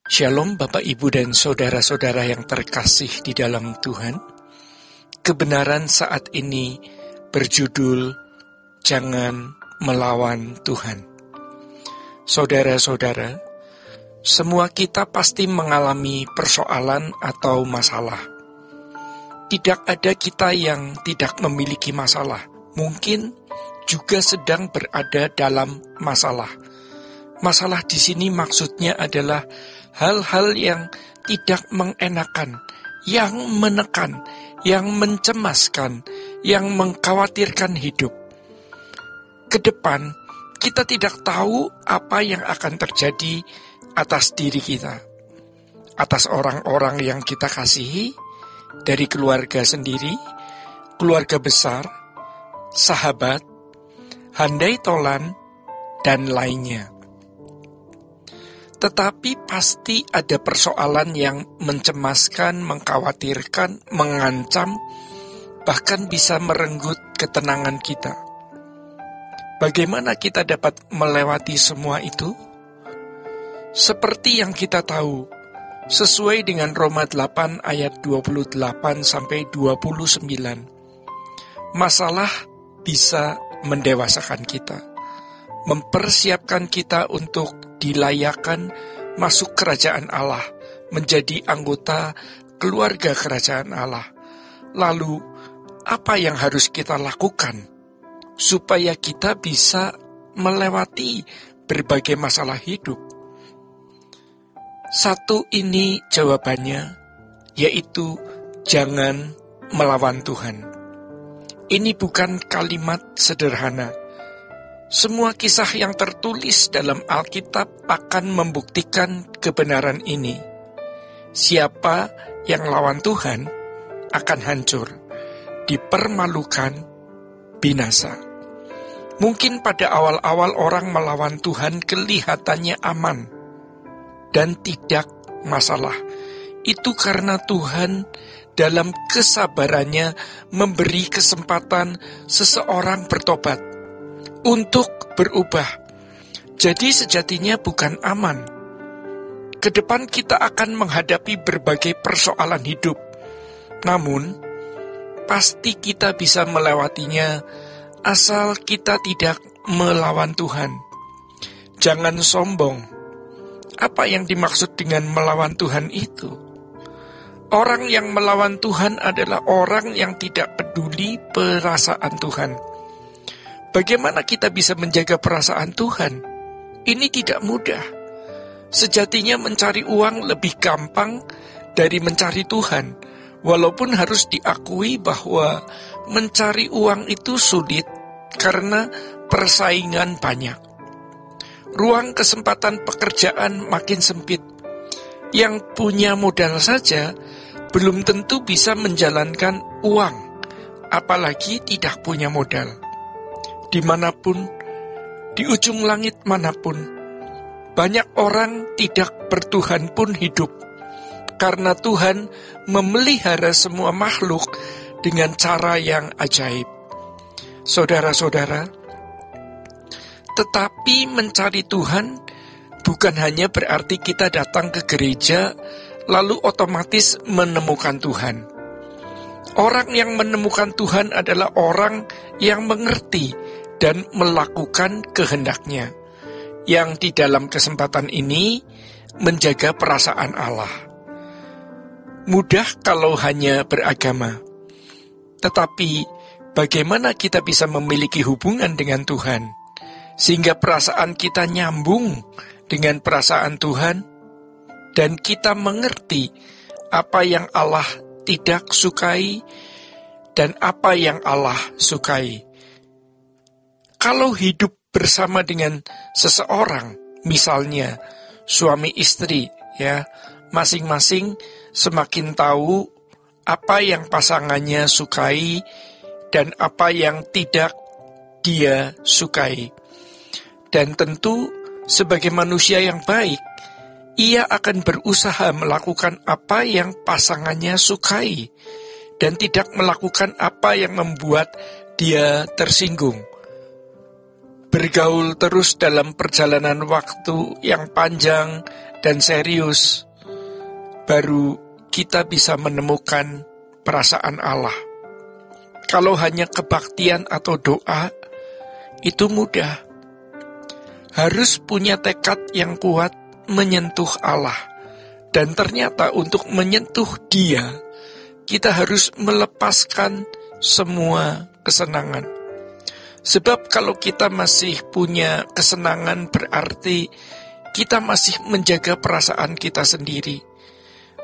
Shalom Bapak Ibu dan saudara-saudara yang terkasih di dalam Tuhan. Kebenaran saat ini berjudul Jangan Melawan Tuhan. Saudara-saudara, semua kita pasti mengalami persoalan atau masalah. Tidak ada kita yang tidak memiliki masalah. Mungkin juga sedang berada dalam masalah. Masalah di sini maksudnya adalah hal-hal yang tidak mengenakan, yang menekan, yang mencemaskan, yang mengkhawatirkan hidup. Ke depan, kita tidak tahu apa yang akan terjadi atas diri kita, atas orang-orang yang kita kasihi, dari keluarga sendiri, keluarga besar, sahabat, handai tolan, dan lainnya. Tetapi pasti ada persoalan yang mencemaskan, mengkhawatirkan, mengancam, bahkan bisa merenggut ketenangan kita. Bagaimana kita dapat melewati semua itu? Seperti yang kita tahu, sesuai dengan Roma 8 ayat 28-29, masalah bisa mendewasakan kita, mempersiapkan kita untuk dilayakkan masuk kerajaan Allah, menjadi anggota keluarga kerajaan Allah. Lalu, apa yang harus kita lakukan supaya kita bisa melewati berbagai masalah hidup? Satu ini jawabannya, yaitu jangan melawan Tuhan. Ini bukan kalimat sederhana. Semua kisah yang tertulis dalam Alkitab akan membuktikan kebenaran ini. Siapa yang lawan Tuhan akan hancur, dipermalukan, binasa. Mungkin pada awal-awal orang melawan Tuhan kelihatannya aman dan tidak masalah. Itu karena Tuhan dalam kesabarannya memberi kesempatan seseorang bertobat, untuk berubah. Jadi sejatinya bukan aman. Ke depan kita akan menghadapi berbagai persoalan hidup. Namun, pasti kita bisa melewatinya asal kita tidak melawan Tuhan. Jangan sombong. Apa yang dimaksud dengan melawan Tuhan itu? Orang yang melawan Tuhan adalah orang yang tidak peduli perasaan Tuhan. Bagaimana kita bisa menjaga perasaan Tuhan? Ini tidak mudah. Sejatinya mencari uang lebih gampang dari mencari Tuhan. Walaupun harus diakui bahwa mencari uang itu sulit karena persaingan banyak. Ruang kesempatan pekerjaan makin sempit. Yang punya modal saja belum tentu bisa menjalankan uang, apalagi tidak punya modal. Dimanapun, di ujung langit manapun, banyak orang tidak bertuhan pun hidup, karena Tuhan memelihara semua makhluk dengan cara yang ajaib. Saudara-saudara, tetapi mencari Tuhan bukan hanya berarti kita datang ke gereja lalu otomatis menemukan Tuhan. Orang yang menemukan Tuhan adalah orang yang mengerti dan melakukan kehendaknya, yang di dalam kesempatan ini menjaga perasaan Allah. Mudah kalau hanya beragama, tetapi bagaimana kita bisa memiliki hubungan dengan Tuhan, sehingga perasaan kita nyambung dengan perasaan Tuhan, dan kita mengerti apa yang Allah tidak sukai dan apa yang Allah sukai. Kalau hidup bersama dengan seseorang, misalnya suami istri, ya, masing-masing semakin tahu apa yang pasangannya sukai dan apa yang tidak dia sukai. Dan tentu sebagai manusia yang baik, ia akan berusaha melakukan apa yang pasangannya sukai dan tidak melakukan apa yang membuat dia tersinggung. Bergaul terus dalam perjalanan waktu yang panjang dan serius, baru kita bisa menemukan perasaan Allah. Kalau hanya kebaktian atau doa, itu mudah. Harus punya tekad yang kuat menyentuh Allah. Dan ternyata untuk menyentuh Dia, kita harus melepaskan semua kesenangan. Sebab kalau kita masih punya kesenangan, berarti kita masih menjaga perasaan kita sendiri,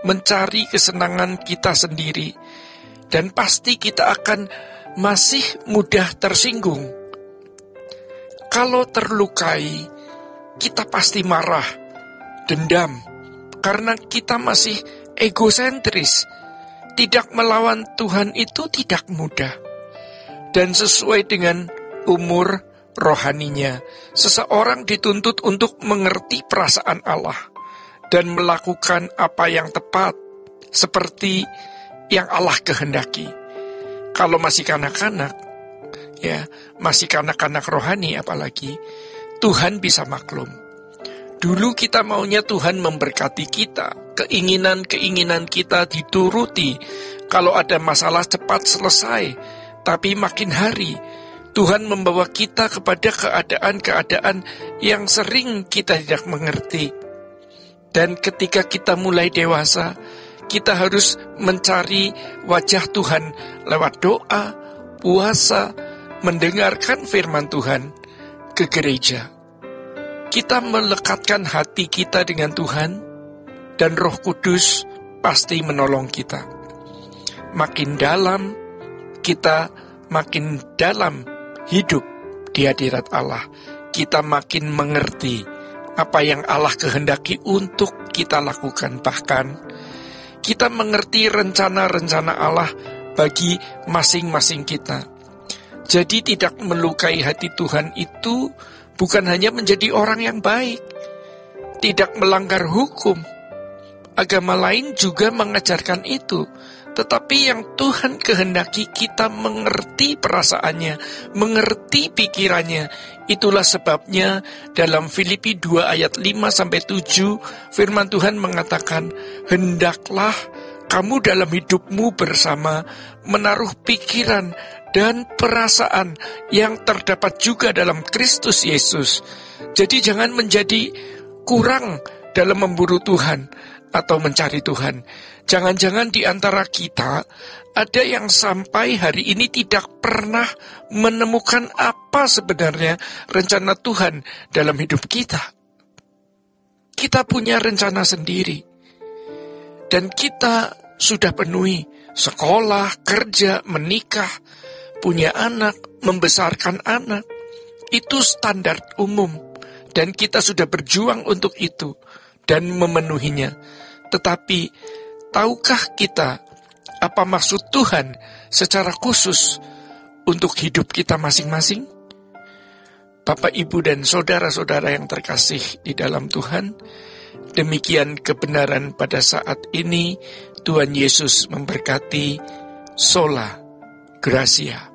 mencari kesenangan kita sendiri, dan pasti kita akan masih mudah tersinggung. Kalau terlukai, kita pasti marah, dendam, karena kita masih egosentris. Tidak melawan Tuhan itu tidak mudah. Dan sesuai dengan umur rohaninya, seseorang dituntut untuk mengerti perasaan Allah dan melakukan apa yang tepat seperti yang Allah kehendaki. Kalau masih kanak-kanak, masih kanak-kanak rohani apalagi, Tuhan bisa maklum. Dulu kita maunya Tuhan memberkati kita, keinginan-keinginan kita dituruti, kalau ada masalah cepat selesai. Tapi makin hari, Tuhan membawa kita kepada keadaan-keadaan yang sering kita tidak mengerti. Dan ketika kita mulai dewasa, kita harus mencari wajah Tuhan lewat doa, puasa, mendengarkan firman Tuhan, ke gereja. Kita melekatkan hati kita dengan Tuhan, dan Roh Kudus pasti menolong kita. Makin dalam, kita makin dalam hidup di hadirat Allah. Kita makin mengerti apa yang Allah kehendaki untuk kita lakukan. Bahkan, kita mengerti rencana-rencana Allah bagi masing-masing kita. Jadi tidak melukai hati Tuhan itu bukan hanya menjadi orang yang baik, tidak melanggar hukum. Agama lain juga mengajarkan itu. Tetapi yang Tuhan kehendaki kita mengerti perasaannya, mengerti pikirannya. Itulah sebabnya dalam Filipi 2 ayat 5-7 firman Tuhan mengatakan, hendaklah kamu dalam hidupmu bersama menaruh pikiran dan perasaan yang terdapat juga dalam Kristus Yesus. Jadi jangan menjadi kurang dalam memburu Tuhan atau mencari Tuhan. Jangan-jangan di antara kita ada yang sampai hari ini tidak pernah menemukan apa sebenarnya rencana Tuhan dalam hidup kita. Kita punya rencana sendiri. Dan kita sudah penuhi sekolah, kerja, menikah, punya anak, membesarkan anak. Itu standar umum. Dan kita sudah berjuang untuk itu dan memenuhinya. Tetapi tahukah kita apa maksud Tuhan secara khusus untuk hidup kita masing-masing? Bapak, Ibu, dan saudara-saudara yang terkasih di dalam Tuhan, demikian kebenaran pada saat ini. Tuhan Yesus memberkati. Sola Gracia.